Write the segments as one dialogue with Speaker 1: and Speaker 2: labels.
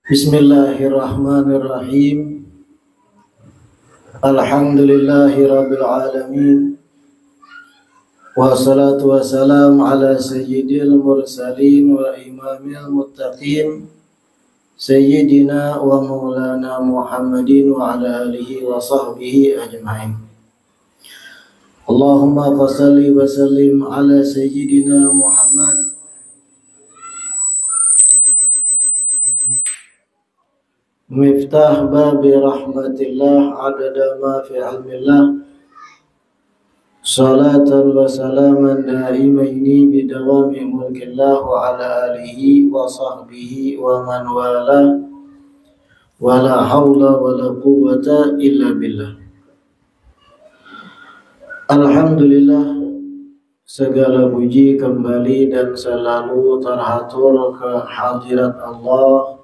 Speaker 1: Bismillahirrahmanirrahim. Alhamdulillahi rabbil alamin. Wassalatu wassalamu ala sayyidil mursalin wa imamil muttaqin Sayyidina wa maulana Muhammadin wa ala alihi wa sahbihi ajma'in. Allahumma fasalli wa sallim ala sayyidina Muhammad Miftah babi rahmatillah adada ma fi ilmillah. Salatan wa salaman daimaini bidawami mulkillah wa ala alihi wa sahbihi wa man wala wa la hawla wa la quwwata illa billah. Alhamdulillah, segala puji kembali dan selalu terhatur ke hadirat Allah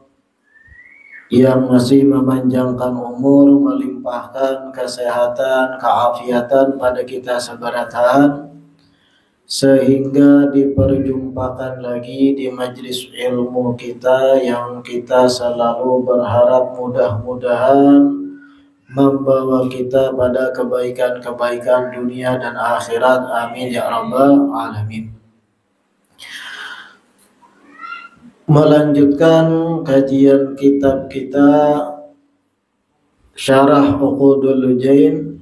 Speaker 1: yang masih memanjangkan umur, melimpahkan kesehatan, keafiatan pada kita sebaratan, sehingga diperjumpakan lagi di majelis ilmu kita yang kita selalu berharap mudah-mudahan membawa kita pada kebaikan-kebaikan dunia dan akhirat. Amin ya rabbal alamin. Melanjutkan kajian kitab kita Syarah Uqudul Lujain.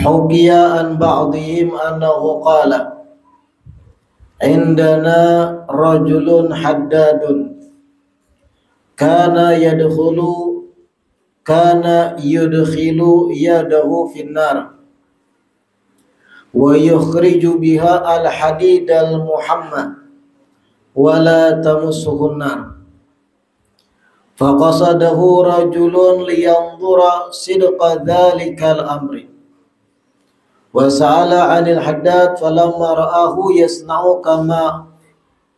Speaker 1: Hukiya an ba'dihim annahu qala indana rajulun haddadun kana yudkhilu yadahu finnar wa yukhriju biha al-hadid al-muhammad wala tamussuhun nar. Faqasadahu rajulun liyanzura sidqa dhalikal amri wa sa'ala 'anil haddad falamma ra'ahu yasna'u kama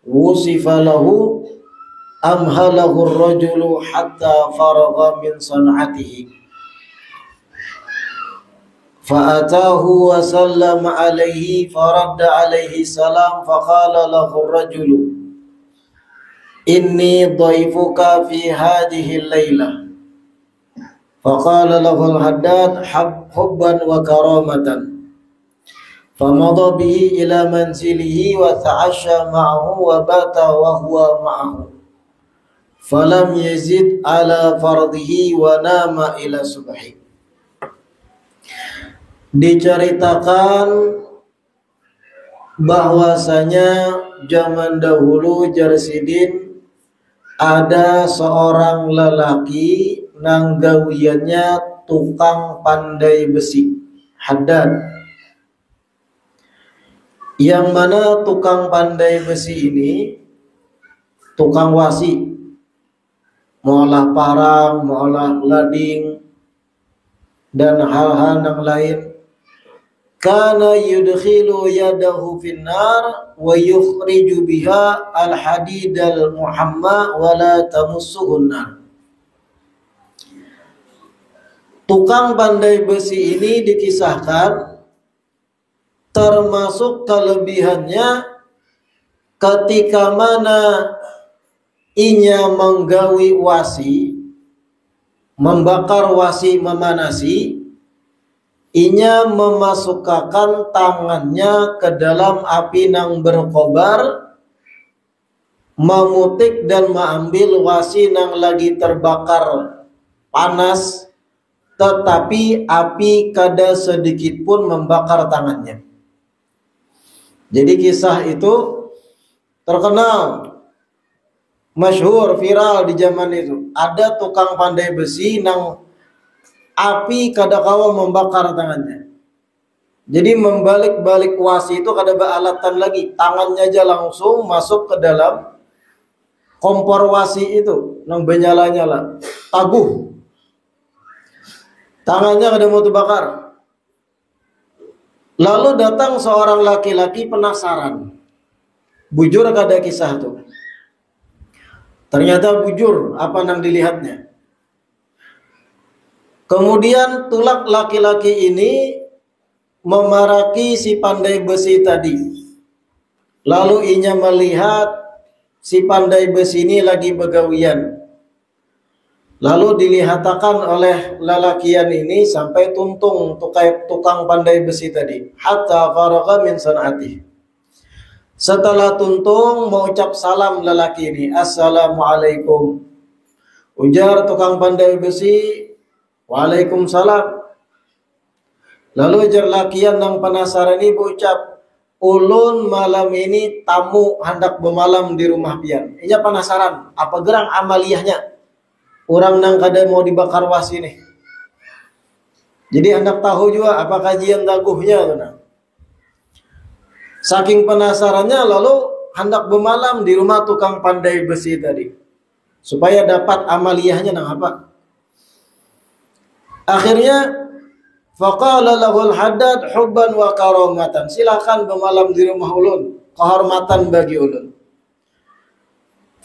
Speaker 1: wusifa lahu amhalahu ar-rajulu hatta faragha min san'atihi fa'atahu wa sallama 'alayhi faradda 'alayhi salam faqala lahu ar-rajulu inni dhaifuka fi hadhihi al-lailah. Faqala lahu al-haddad hubban wa karamatan. Famada bihi ila manzilihi wa ta'asha ma'ahu wa bata wa huwa ma'ahu. Falam yazid ala fardihi wa nama ila subhi. Diceritakan bahwasanya zaman dahulu Jarsidin ada seorang lelaki nanggawiannya tukang pandai besi, haddad. Yang mana tukang pandai besi ini tukang wasi, mengolah parang, mengolah lading dan hal-hal yang lain. Kana yudkhilu yadahu finnar wa yukhriju biha al-hadid al-muhamma wa la tamussuhun nar. Tukang pandai besi ini dikisahkan termasuk kelebihannya ketika mana inya menggawi wasi, membakar wasi, memanasi, inya memasukkan tangannya ke dalam api nang berkobar, memutik dan mengambil wasi nang lagi terbakar panas, tetapi api kada sedikit pun membakar tangannya. Jadi kisah itu terkenal, masyhur, viral di zaman itu. Ada tukang pandai besi nang api kada kawa membakar tangannya. Jadi membalik-balik wasi itu kada beralatan lagi, tangannya aja langsung masuk ke dalam kompor wasi itu nang benyala-nyala, taguh. Tangannya kada mau terbakar. Lalu datang seorang laki-laki penasaran. Bujur kada kisah itu. Ternyata bujur apa nang dilihatnya. Kemudian tulak laki-laki ini memaraki si pandai besi tadi. Lalu inya melihat si pandai besi ini lagi begawian. Lalu dilihatkan oleh lelakian ini sampai tuntung tukang pandai besi tadi. Hatta faragha min san'ati. Setelah tuntung mau ucap salam lelaki ini, assalamualaikum. Ujar tukang pandai besi, waalaikumsalam. Lalu ujar lakian yang penasaran ini berucap, ulun malam ini tamu hendak bermalam di rumah pian. Ia penasaran apa gerang amaliyahnya. Orang nang kada mau dibakar was ini. Jadi hendak tahu juga apa kajian taguhnya. Saking penasarannya lalu hendak bermalam di rumah tukang pandai besi tadi. Supaya dapat amaliyahnya nang apa. Akhirnya faqala lahul haddad hubban wa karamatan. Silakan bermalam di rumah ulun. Kehormatan bagi ulun.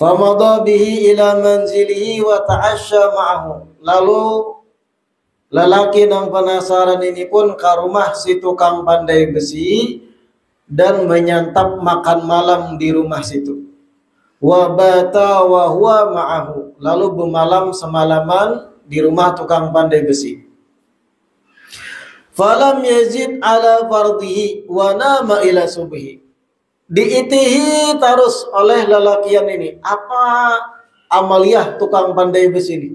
Speaker 1: Famadha bihi ila manzilihi wa ta'asya ma'ahu. Lalu lelaki yang penasaran ini pun ke rumah si tukang pandai besi dan menyantap makan malam di rumah situ. Wa bata wa huwa ma'ahu. Lalu bermalam semalaman di rumah tukang pandai besi. Falam yazid ala fardihi wa nama ila subhi. Diitihi terus oleh lelakian ini. Apa amaliyah tukang pandai besi ini?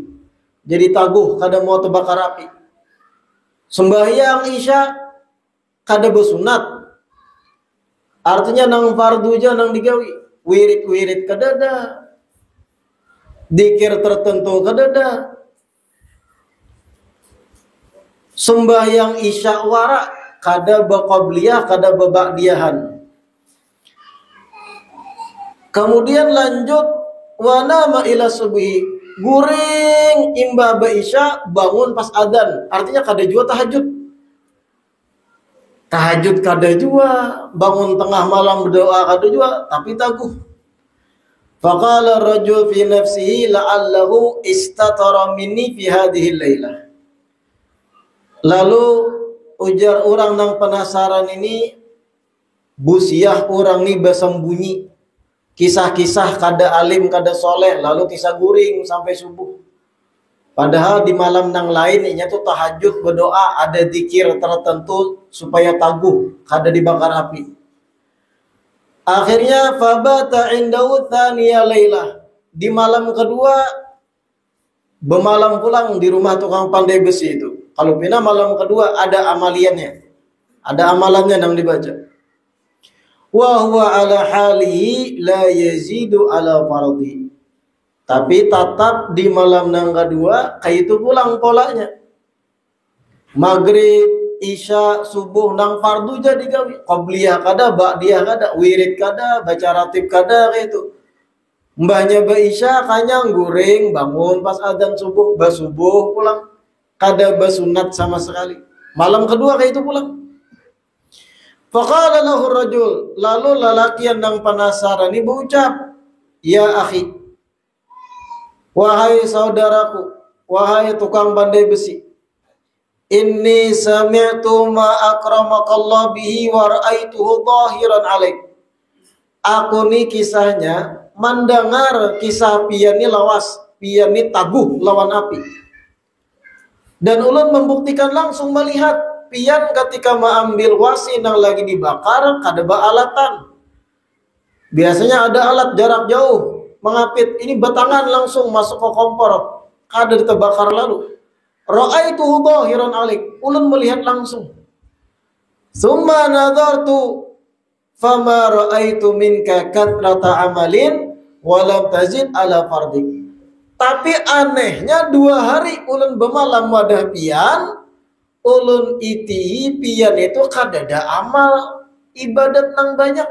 Speaker 1: Jadi taguh kada mau terbakar api. Sembahyang isya kada bersunat. Artinya nang fardu aja nang digawi. Wirid-wirid kada ada. Dikir tertentu kada ada. Sembahyang isya wara kada baqabliyah kada baba'diyahan. Kemudian lanjut wa nama ila subhi. Guring imba isya bangun pas adzan. Artinya kada jua tahajud. Tahajud kada jua, bangun tengah malam berdoa kada jua, tapi taguh. Faqala ar-rajul fi nafsihi la'allahu istatara minni fi hadhihi al-lailah. Lalu ujar orang yang penasaran ini, busiah orang ini bersembunyi. Kisah-kisah kada alim, kada soleh, lalu kisah guring sampai subuh. Padahal di malam yang lain ini tuh tahajud berdoa, ada zikir tertentu supaya taguh, kada dibakar api. Akhirnya fabata indahu thaniya lailah. Di malam kedua bermalam pulang di rumah tukang pandai besi itu. Kalau pindah malam kedua ada amaliannya. Ada amalannya yang dibaca. Wa huwa ala halihi la yazidu ala fardhi. Tapi tetap di malam yang kedua kayak itu pulang polanya. Maghrib, isya, subuh nang fardu jadi gawi. Qabliyah kada, ba'diyah kada, wirid kada, baca ratib kada kayak itu. Mbahnya isya kanyang guring bangun pas adzan subuh, basubuh pulang. Kada basunat sama sekali. Malam kedua kayak itu pulang. Faqala lahu rajul, lalu lelaki yang penasaran ini berucap, ya akhi, wahai saudaraku, wahai tukang pandai besi, inni sami'tu ma akramakallah bihi wa ra'aituhu zahiran alaik. Aku nih kisahnya mendengar kisah pian ini lawas, pian ini taguh lawan api. Dan ulun membuktikan langsung melihat pian ketika mengambil wasi yang lagi dibakar kada alatan. Biasanya ada alat jarak jauh mengapit, ini batangan langsung masuk ke kompor kada diterbakar lalu. Ra'aituhu zahiran alik, ulun melihat langsung. Summa nadartu fama ra'aitu minka kathrata amalin walam tazid ala fardik. Tapi anehnya 2 hari ulun bermalam wadah pian, ulun iti pian itu kadada amal ibadat nang banyak.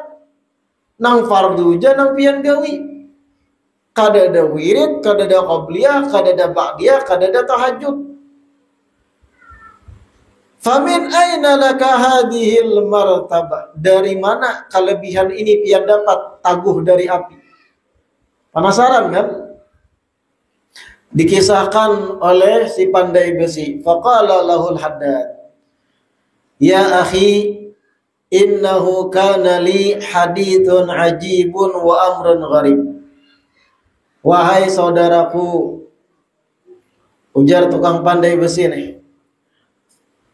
Speaker 1: Nang fardu ja nang pian gawi. Kadada wirid, kadada qabliyah, kadada ba'diyah, kadada tahajud. Famin aina laka hadhil martabah? Dari mana kelebihan ini pian dapat taguh dari api? Penasaran kan? Dikisahkan oleh si pandai besi. Faqala lahul haddad, ya akhi, innahu kana li hadithun ajibun wa amrun gharib. Wahai saudaraku, ujar tukang pandai besi nih,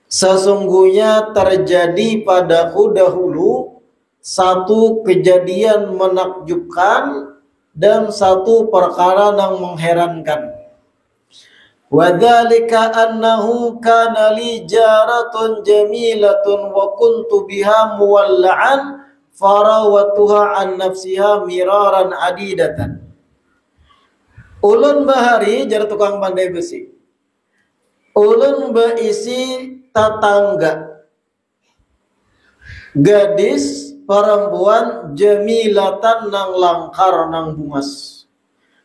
Speaker 1: sesungguhnya terjadi padaku dahulu satu kejadian menakjubkan dan satu perkara yang mengherankan. Wadzalika annahu kana li jaratun jamilatun wa kuntu biha muwalla'an farawatuha an nafsiha miraran adidatan. Ulun bahari jar tukang pandai besi. Ulun beisi tetangga gadis perempuan jamilatan nang langkar nang bungas.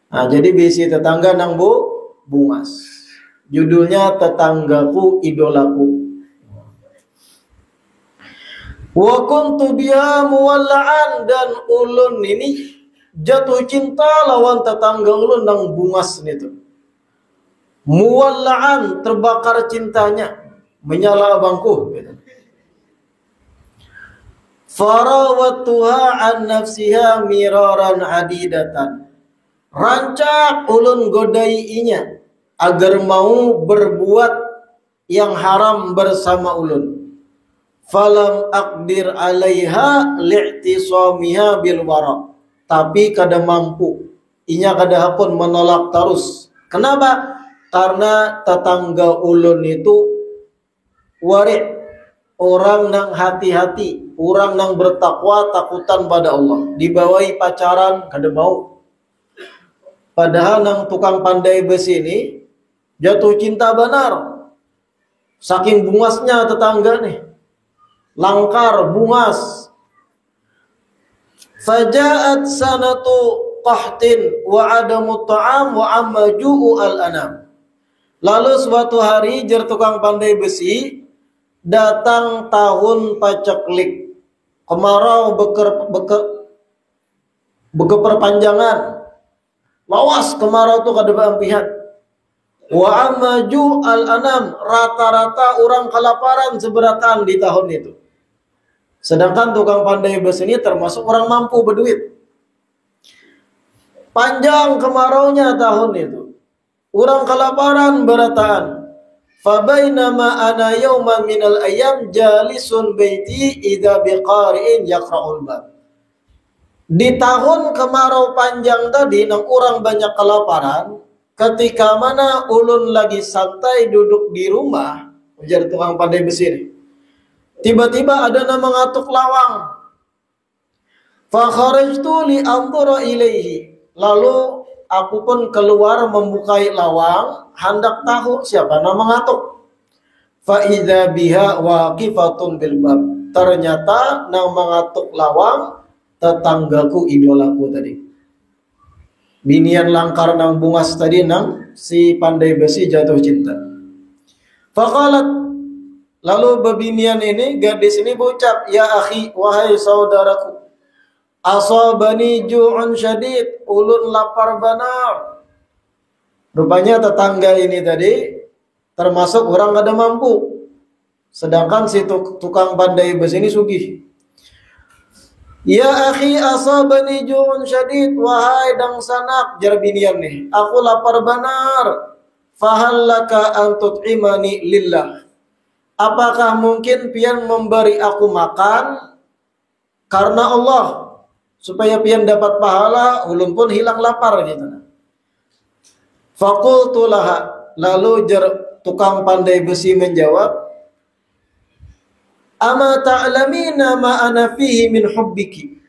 Speaker 1: Nah, jadi bisi tetangga nang bungas. Judulnya Tetanggaku Idolaku. Wa kuntu biha muwalla'an, dan ulun ini jatuh cinta lawan tetangga ulun nang bungas itu. Muwalla'an, terbakar cintanya, menyala abangku gitu. Farawatuha an nafsiha miraran adidatan. Rancak ulun godainya agar mau berbuat yang haram bersama ulun. Falam aqdir alaiha li'tisamiha bil wara. Tapi kada mampu, inya kada pun menolak terus. Kenapa? Karena tetangga ulun itu wari, orang nang hati-hati, orang nang bertakwa takutan pada Allah. Dibawahi pacaran kada mau. Padahal nang tukang pandai besi ini jatuh cinta benar. Saking bungasnya tetangga nih. Langkar, bungas. Faja'at sanatu qahtin wa adamu ta'am wa amma ju'u al-anam. Lalu suatu hari jar tukang pandai besi, datang tahun paceklik, kemarau bekeperpanjangan, lawas kemarau tuh kada beampihan. Wa amaju al-anam, rata-rata orang kelaparan seberatan di tahun itu. Sedangkan tukang pandai besi ini termasuk orang mampu berduit. Panjang kemaraunya tahun itu. Orang kelaparan berataan. Fabainama ana yawman minal ayyam jalisun baiti idza biqari'in yaqra'ul bab. Di tahun kemarau panjang tadi nang orang banyak kelaparan, ketika mana ulun lagi santai duduk di rumah, ujar tukang pandai besi ini. Tiba-tiba ada nama ngatuk lawang. Fa kharajtu li anzura ilaihi. Lalu aku pun keluar membukai lawang, hendak tahu siapa nama ngatuk. Fa idza biha waqifatun bil bab. Ternyata nama ngatuk lawang tetanggaku idolaku tadi. Binian langkar nang bungas tadi nang si pandai besi jatuh cinta. Faqalat, lalu bebinian ini, gadis ini berucap, ya akhi, wahai saudaraku, asabani ju'un syadid, ulun lapar benar. Rupanya tetangga ini tadi termasuk orang kada mampu. Sedangkan si tukang pandai besi ini sugih. Ya akhi, asabani ju'un syadid, wahai dang sanak, jar binian nih, aku lapar benar. Fahallaka an tut'imani lillah. Apakah mungkin pian memberi aku makan karena Allah, supaya pian dapat pahala, ulun pun hilang lapar gitu. Faqultu laha, lalu tukang pandai besi menjawab, ama ta'lamina ma ana fihi min hubbiki.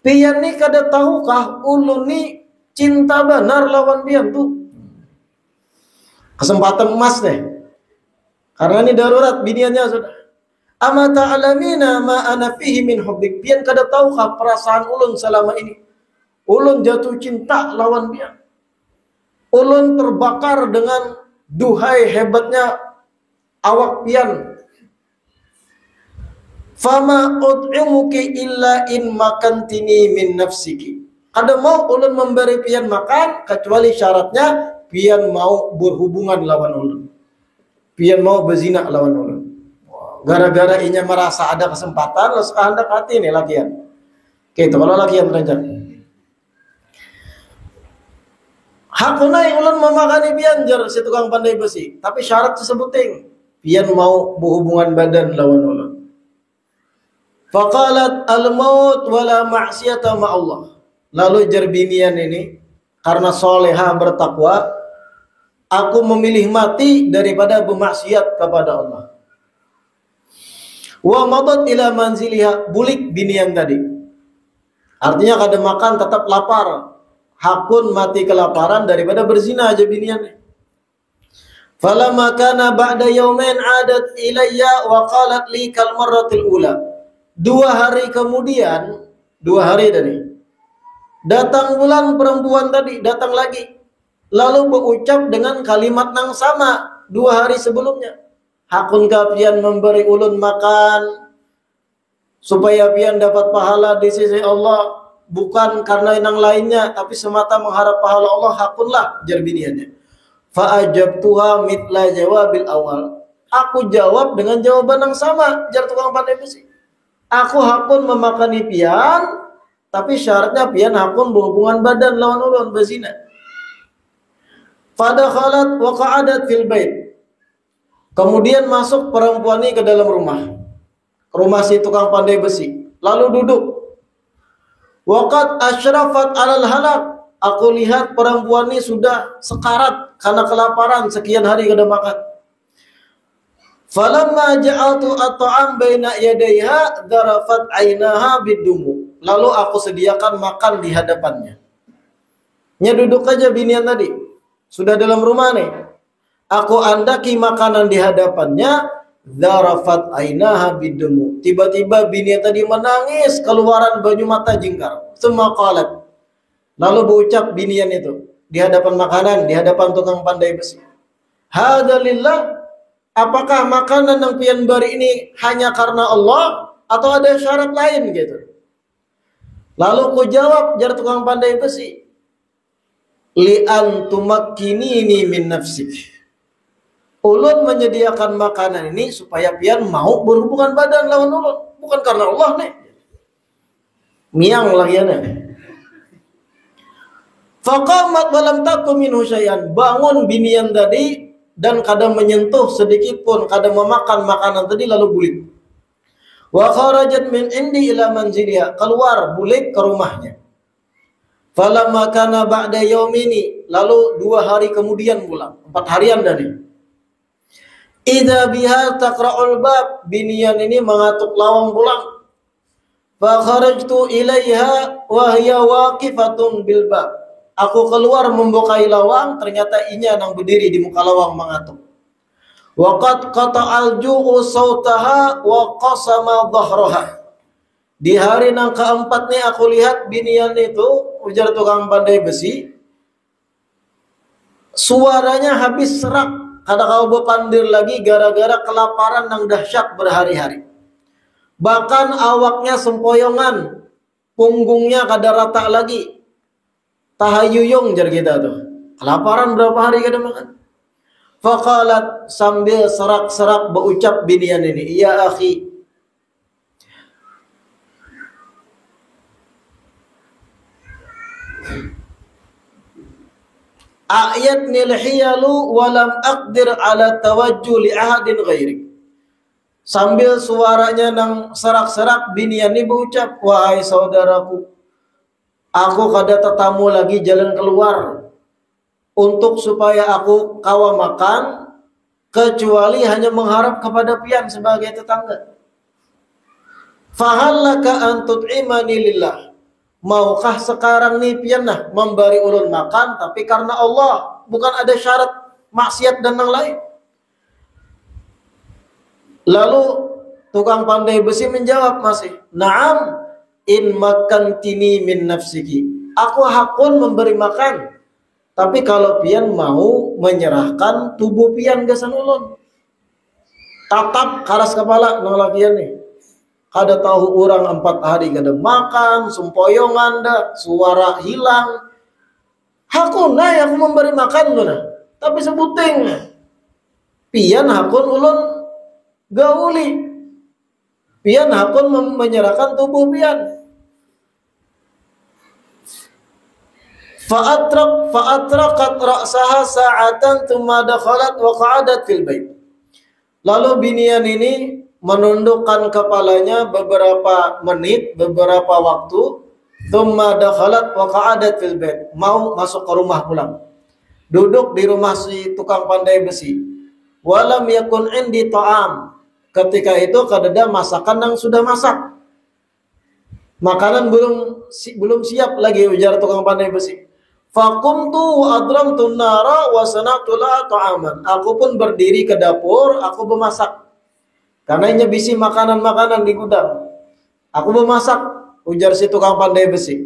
Speaker 1: Pian ni kada tahukah ulun ni cinta benar lawan pian tuh. Kesempatan emas deh. Karena ini darurat biniannya sudah. Ama ta'lamina ma ana fihi min hubbik. Pian kada tahukah perasaan ulun selama ini. Ulun jatuh cinta lawan pian. Ulun terbakar dengan duhai hebatnya awak pian. Fama ud'imuki illa in makantini min nafsiki. Kada mau ulun memberi pian makan kecuali syaratnya pian mau berhubungan lawan ulun. Pian mau berzina lawan ulun. Gara-gara inya merasa ada kesempatan, lalu kehendak hati nih lakian. Oke, itu kalau lakian rancang. Hakunai ulun memakani pian jar si tukang pandai besi, tapi syarat tersebut ting pian mau berhubungan badan lawan ulun. Faqalat al-maut wala ma'siyata ma'allah. Lalu jar binian ini karena soleha bertakwa, aku memilih mati daripada bermaksiat kepada Allah. Wa madat ila manziliha, bulik binian tadi. Artinya kada makan tetap lapar. Hakun mati kelaparan daripada berzina aja biniannya. Falamma kana ba'da yaumain 'adat ilayya wa qalat li kal marratil ula. 2 hari kemudian, 2 hari tadi. Datang bulan perempuan tadi, datang lagi. Lalu berucap dengan kalimat yang sama 2 hari sebelumnya. Hakun pian memberi ulun makan supaya pian dapat pahala di sisi Allah. Bukan karena yang lainnya, tapi semata mengharap pahala Allah, hakunlah jar biniannya. Fa'ajabtuha mitla jawabil awal. Aku jawab dengan jawaban yang sama, jar tukang pandai besi. Aku hakun memakani pian, tapi syaratnya pian hakun berhubungan badan lawan ulun berzina. Fadakhalat wa qa'adat fil bait. Kemudian masuk perempuan ini ke dalam rumah. Ke rumah si tukang pandai besi. Lalu duduk. Waqad asyrafat 'alal halak. Aku lihat perempuan ini sudah sekarat karena kelaparan, sekian hari kada makan. Falamma ja'altu at-ta'am baina yadayha darafat 'ainaha bidumu. Lalu aku sediakan makan di hadapannya. Nya duduk aja binian tadi. Sudah dalam rumah nih. Aku andaki makanan di hadapannya, darafat 'ainaha bidumu. Tiba-tiba binian tadi menangis, keluaran banyu mata jingkar. Summa qalat. Lalu berucap binian itu di hadapan makanan, di hadapan tukang pandai besi. Hadza lillah. Apakah makanan yang pian bari ini hanya karena Allah atau ada syarat lain gitu? Lalu ku jawab jar tukang pandai besi, li antumakkinini min nafsik. Ulun menyediakan makanan ini supaya pian mau berhubungan badan lawan ulun, bukan karena Allah nih. Miang lagi nih. Faqamat walam takum minhu syai'an. Bangun binian tadi dan kadang menyentuh sedikit pun, kadang memakan makanan tadi lalu bulik. Wa kharajat min indi ila manziliha. Keluar bulik ke rumahnya. Falamma kana ba'da yaumini. Lalu 2 hari kemudian pulang. 4 harian tadi. Idza biha taqra'ul bab. Binian ini mengatuk lawang pulang. Fa kharajtu ilaiha wa hiya waqifatun bil bab. Aku keluar membukai lawang, ternyata inya nang berdiri di muka lawang mengatuk. Waqad qata'al ju'u sautaha wa qasama dhahraha. Di hari nang keempat nih aku lihat binian itu, ujar tukang pandai besi, suaranya habis serak. Kada kau bepandir lagi gara-gara kelaparan nang dahsyat berhari-hari. Bahkan awaknya sempoyongan, punggungnya kada rata lagi. Tahayuyung jar kita tuh. Kelaparan berapa hari kada makan. Faqalat sambil serak-serak berucap binian ini, "Ya akhi, a'yatni al-hiyalu wa lam aqdir ala tawajjuh li ahadin ghairi." Sambil suaranya nang serak-serak binian ini berucap, "Wahai saudaraku, aku kada tetamu lagi jalan keluar untuk supaya aku kawa makan kecuali hanya mengharap kepada pian sebagai tetangga. Fahallaka an tut'imani lillah. Maukah sekarang nih pian nah memberi ulun makan tapi karena Allah, bukan ada syarat maksiat dan yang lain." Lalu tukang pandai besi menjawab masih, "Na'am, in makantini min nafsiki." Aku hakun memberi makan, tapi kalau pian mau menyerahkan tubuh pian gasan ulun. Tatap karas kepala nolak pian nih. Kada tahu orang 4 hari kada makan, sempoyongan dah, suara hilang. Hakun nah aku memberi makan tuh nah. Tapi sebuting pian hakun ulun gauli. Pian hakun menyerahkan tubuh pian. Fa'atraqat ra'saha sa'atan thumma dakhalat wa qa'adat fil bait. Lalu binian ini menundukkan kepalanya beberapa menit, beberapa waktu, thumma dakhalat wa qa'adat fil bait. Mau masuk ke rumah pulang. Duduk di rumah si tukang pandai besi. Walam yakun indi ta'am. Ketika itu kadada masakan yang sudah masak. Makanan belum siap lagi, ujar tukang pandai besi. Faqumtu wa adramtu nara wa sana'tu laha ta'aman. Aku pun berdiri ke dapur, aku memasak. Karena ini bisi makanan-makanan di gudang. Aku memasak, ujar si tukang pandai besi.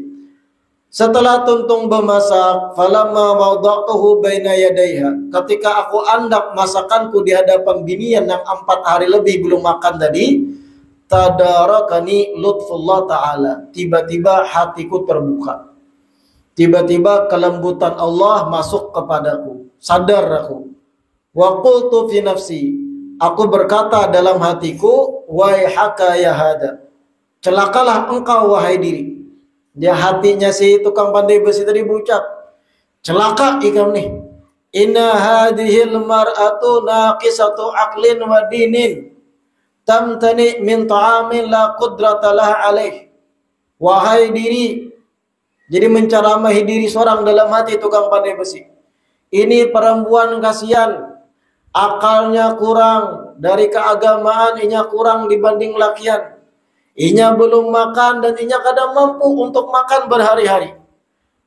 Speaker 1: Setelah tuntung memasak, falamma wada'tuhu baina yadayha. Ketika aku andap masakanku di hadapan binian yang 4 hari lebih belum makan tadi, tadarakani lutfullah ta'ala. Tiba-tiba hatiku terbuka. Tiba-tiba kelembutan Allah masuk kepadaku. Sadar aku. Wa qultu fi nafsi. Aku berkata dalam hatiku, waihaka ya hada. Celakalah engkau wahai diri. Dia hatinya si tukang pandai besi tadi berucap, celaka ikam nih. Inna hadhil mar'atu naqisatu aqlin wa dinin. Tamtani min ta'amin la qudrata laha alaih. Wahai diri. Jadi menceramahi diri seorang dalam hati tukang pandai besi. Ini perempuan kasihan. Akalnya kurang. Dari keagamaan inya kurang dibanding lakian. Inya belum makan dan inya kadang mampu untuk makan berhari-hari.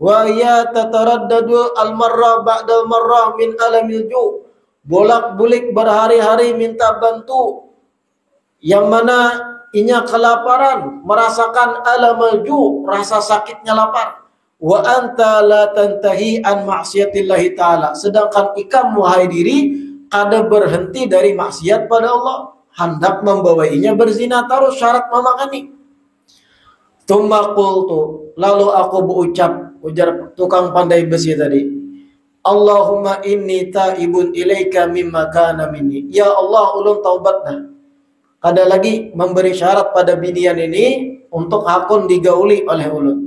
Speaker 1: Wa ya tataraddadu al-marrah ba'dal marrah min alamil ju'. Bolak-balik berhari-hari minta bantu. Yang mana inya kelaparan, merasakan alamul ju', rasa sakitnya lapar. Wa anta la tantahi an ma'siyatillahi ta'ala. Sedangkan ikam wahai diri kada berhenti dari maksiat pada Allah. Hendak membawainya berzina terus syarat memakani. Tsumma qultu, lalu aku berucap, ujar tukang pandai besi tadi, Allahumma inni taibun ilaika mimma kana minni. Ya Allah, ulun taubat dah. Kada lagi memberi syarat pada binian ini untuk hakun digauli oleh ulun.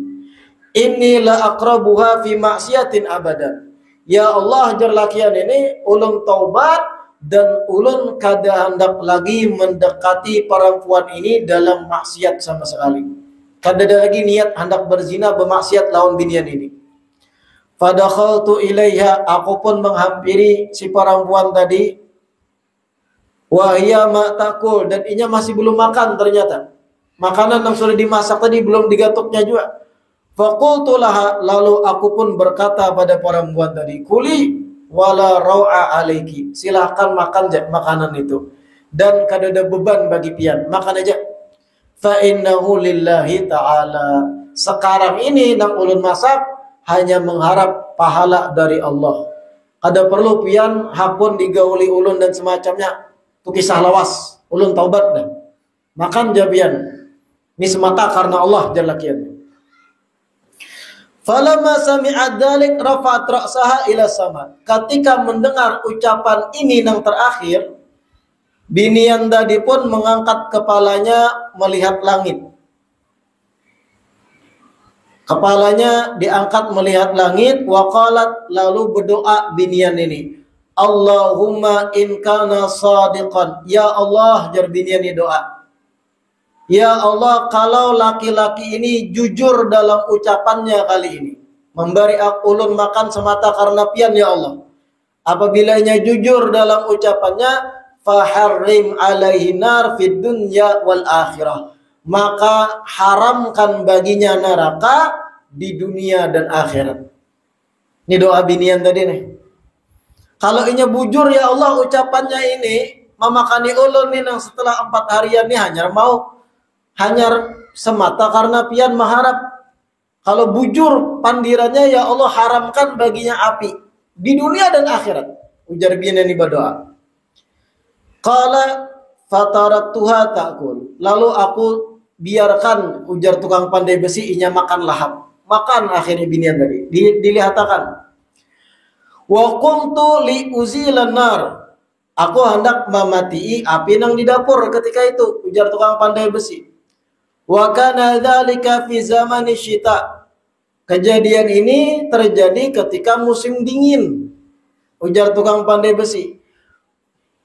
Speaker 1: Inni la aqrabuha fi maksiatin abadan. Ya Allah, jar lakian ini ulun taubat dan ulun kada hendak lagi mendekati perempuan ini dalam maksiat sama sekali. Kada ada lagi niat hendak berzina bermaksiat lawan binian ini. Fadakhaltu ilaiha, aku pun menghampiri si perempuan tadi. Wahia ma takul, dan inya masih belum makan ternyata. Makanan yang sudah dimasak tadi belum digatuknya juga. Faqultu laha, lalu aku pun berkata pada perempuan tadi, kuli wala rau'a alaiki, silahkan makan makanan itu dan kada ada beban bagi pian, makan aja. Fa innahu lillahi ta'ala. Sekarang ini nang ulun masak hanya mengharap pahala dari Allah. Kada perlu pian hakun digauli ulun dan semacamnya. Itu kisah lawas. Ulun taubat dah. Makan aja pian. Ini semata karena Allah jalla kian. Falamma sami'at dzalik rafa'at ra'saha ila sama. Ketika mendengar ucapan ini yang terakhir, binian tadi pun mengangkat kepalanya melihat langit. Kepalanya diangkat melihat langit, wa qalat, lalu berdoa binian ini, Allahumma in kana shadiqan. Ya Allah, jar binian ini doa. Ya Allah, kalau laki-laki ini jujur dalam ucapannya kali ini, memberi ulun makan semata karena pian ya Allah. Apabila ia jujur dalam ucapannya, faharrim alaihi nar fid dunya wal akhirah. Maka haramkan baginya neraka di dunia dan akhirat. Ini doa binian tadi nih. Kalau inya bujur ya Allah ucapannya ini, memakani ulun nih yang setelah 4 harian nih hanya semata karena pian mengharap. Kalau bujur pandirannya ya Allah haramkan baginya api di dunia dan akhirat. Ujar binian ini berdoa. Qala fatarattuha ta'kul. Lalu aku biarkan, ujar tukang pandai besi, inya makan lahap. Makan akhirnya binian tadi. Dilihatakan. Wa qumtu li uzilan nar. Aku hendak memati api yang di dapur ketika itu, ujar tukang pandai besi. Wa kana dzalika fi zamani syita. Kejadian ini terjadi ketika musim dingin, ujar tukang pandai besi.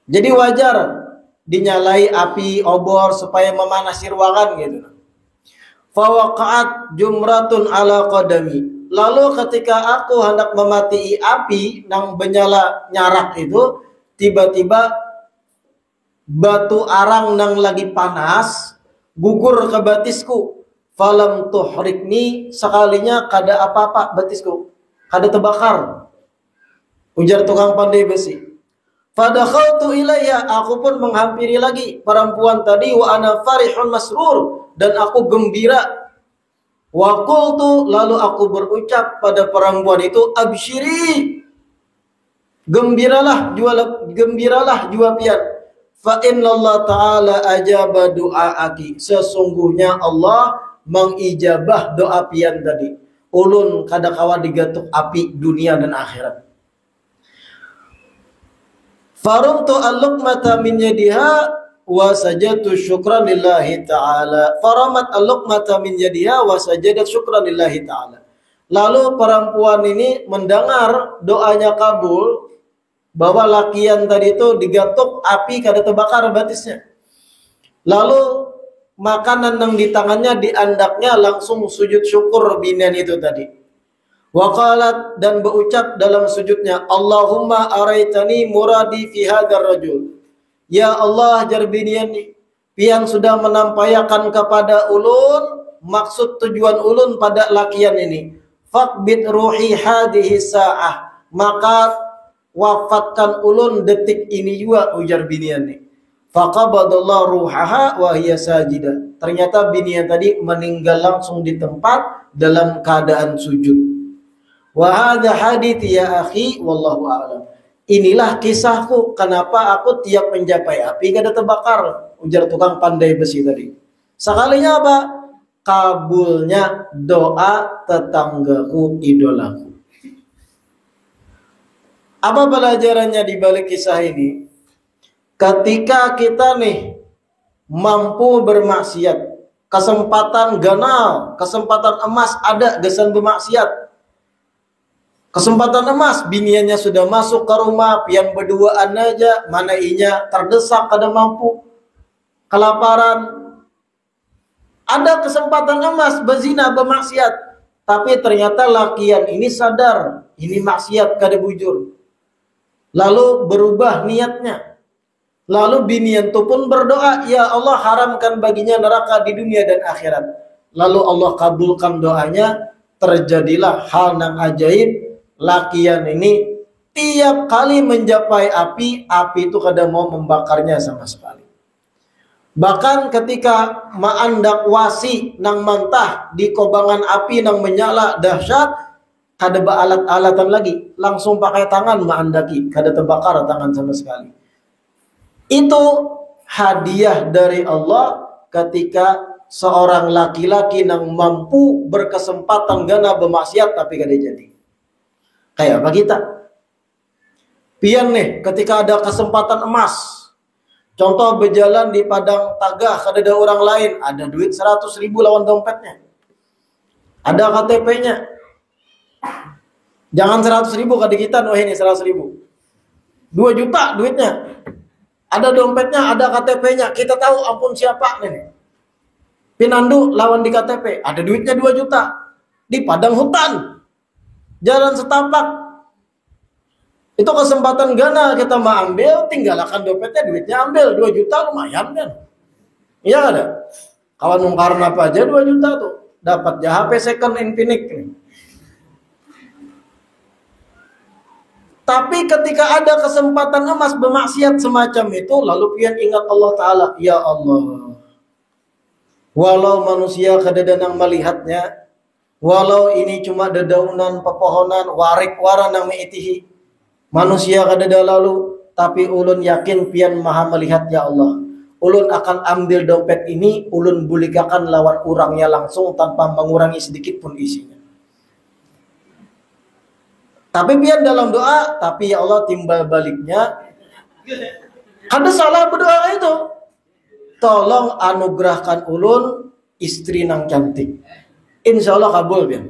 Speaker 1: Jadi wajar dinyalai api obor supaya memanasi ruangan gitu. Fawaqa'at jumratun ala qadami. Lalu ketika aku hendak memati api nang menyala nyarak itu, tiba-tiba batu arang nang lagi panas gugur ke batisku. Falam tuhrikni, sekalinya kada apa-apa batisku, kada terbakar, ujar tukang pandai besi. Fadakhaltu ilayya, aku pun menghampiri lagi perempuan tadi, wa ana farihun masrur, dan aku gembira. Wa qultu, lalu aku berucap pada perempuan itu, absyiri, gembiralah jua pian. Fa innallaha ta'ala ajaba du'aaki, sesungguhnya Allah mengijabah doa pian tadi. Ulun kada kawa digatuk api dunia dan akhirat. Farumtu al-luqmata min yadiha wa sajadtu syukran lillahi ta'ala. Faramat al-luqmata min yadiha wa sajadat syukran lillahi ta'ala. Lalu perempuan ini mendengar doanya kabul, bahwa lakian tadi itu digatuk api kada terbakar batisnya. Lalu makanan yang di tangannya diandaknya langsung sujud syukur binian itu tadi. Waqalat, dan berucap dalam sujudnya, Allahumma araitani muradi fi hadzal rajul. Ya Allah, jar binian pian sudah menampayakan kepada ulun maksud tujuan ulun pada lakian ini. Faqbit ruhi hadhihi sa'ah, maka wafatkan ulun detik ini juga, ujar binian ini. Faqabadallahu ruhaha wa hiya sajidah. Ternyata binian tadi meninggal langsung di tempat dalam keadaan sujud. Wa hadza hadits ya akhi wallahu a'lam. Inilah kisahku kenapa aku tiap mencapai api kada terbakar, ujar tukang pandai besi tadi. Sekalinya apa? Kabulnya doa tetanggaku idolaku. Apa pelajarannya di balik kisah ini? Ketika kita nih mampu bermaksiat, kesempatan ganal, kesempatan emas ada gesan bermaksiat. Kesempatan emas, biniannya sudah masuk ke rumah, pian berduaan aja, mana inya terdesak kada mampu, kelaparan. Ada kesempatan emas berzina bermaksiat, tapi ternyata lakian ini sadar ini maksiat kada bujur. Lalu berubah niatnya. Lalu binian itu pun berdoa, ya Allah haramkan baginya neraka di dunia dan akhirat. Lalu Allah kabulkan doanya, terjadilah hal yang ajaib. Lakian ini tiap kali mencapai api, api itu kada mau membakarnya sama sekali. Bahkan ketika maandak wasi nang mantah di kobangan api nang menyala dahsyat, kada alat-alatan lagi, langsung pakai tangan maandaki, kada terbakar tangan sama sekali. Itu hadiah dari Allah ketika seorang laki-laki yang mampu berkesempatan gana bermaksiat tapi kada jadi. Kayak apa kita? Pian nih ketika ada kesempatan emas. Contoh berjalan di padang tagah kada ada orang lain, ada duit 100.000 lawan dompetnya. Ada KTP-nya. Jangan 100.000 kadikitan, wah ini 100.000. 2 juta duitnya. Ada dompetnya, ada KTP-nya. Kita tahu ampun siapa nih. Pinandu lawan di KTP, ada duitnya 2 juta. Di padang hutan. Jalan setapak. Itu kesempatan gana kita mau ambil, tinggalkan dompetnya, duitnya ambil 2 juta lumayan kan. Iya ada. Kawan nungkaran apa aja 2 juta tuh. Dapat ya HP second Infinix. Tapi ketika ada kesempatan emas bermaksiat semacam itu, lalu pian ingat Allah Ta'ala. Ya Allah, walau manusia kadang-kadang melihatnya, walau ini cuma dedaunan pepohonan, warik wara nang meitihi, manusia kadang lalu, tapi ulun yakin pian maha melihat ya Allah. Ulun akan ambil dompet ini, ulun bulikakan lawan orangnya langsung tanpa mengurangi sedikit pun isinya. Tapi pian dalam doa, tapi ya Allah timbal baliknya, ada salah berdoa itu. Tolong anugerahkan ulun istri nang cantik. Insya Allah kabul pian.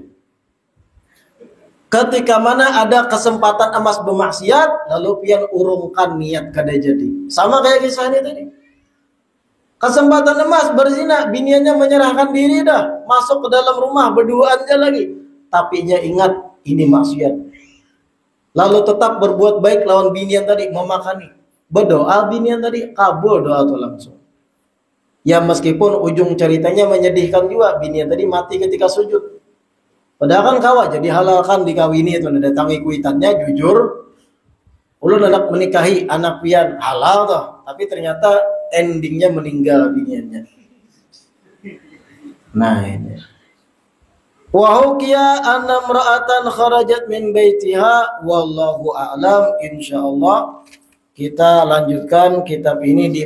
Speaker 1: Ketika mana ada kesempatan emas bermaksiat, lalu pian urungkan niat kada jadi. Sama kayak kisahnya tadi. Kesempatan emas berzina, biniannya menyerahkan diri dah, masuk ke dalam rumah berduaan aja lagi. Tapi dia ingat ini maksiat. Lalu tetap berbuat baik lawan binian tadi, memakani. Berdoa binian tadi, kabul doa itu langsung. Ya meskipun ujung ceritanya menyedihkan juga, binian tadi mati ketika sujud. Padahal kan kawa jadi halalkan dikawini itu, datangi kuitannya jujur. Ulun anak menikahi anak pian halal toh, tapi ternyata endingnya meninggal biniannya. Nah ini. Wa hukiya anna imra'atan kharajat min baitiha wallahu a'lam. Insyaallah kita lanjutkan kitab ini di